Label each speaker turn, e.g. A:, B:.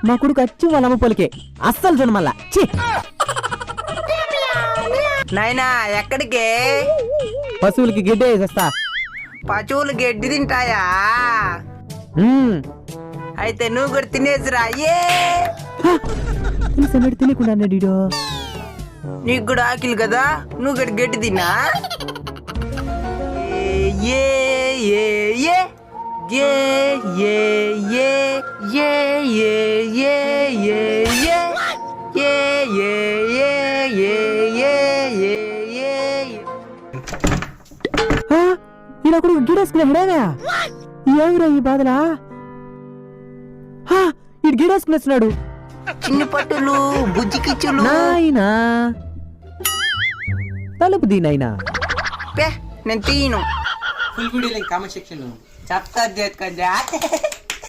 A: మా కొడుకు అచ్చు వాళ్ళ అమ్మ పొలికే అస్సలు చూడు మళ్ళా.
B: నాయనా ఎక్కడికే?
A: పశువులకి గిడ్డ వేసేస్తా.
B: పశువులు గడ్డి తింటాయా? అయితే నువ్వు కూడా తినేసిరా.
A: తినకుండా అన్నాడు.
B: నీకు కూడా ఆకిలి కదా, నువ్వు కూడా గడ్డి తిన్నా. ఏ ఏ ఏ ఏ ఏ ఏ ఏ ఏ ఏ
A: ఇలా కూడా గిడేసుకున్నాడా? ఏమిరా ఈ బాధలా? ఇటు గిడేసుకునేస్తున్నాడు.
B: చిన్న పట్టులు బుజ్జికిచ్చులు.
A: నాయనా తలుపు దీనైనా
B: నేను తీయను.
C: Full video link comment section లో చెప్తా.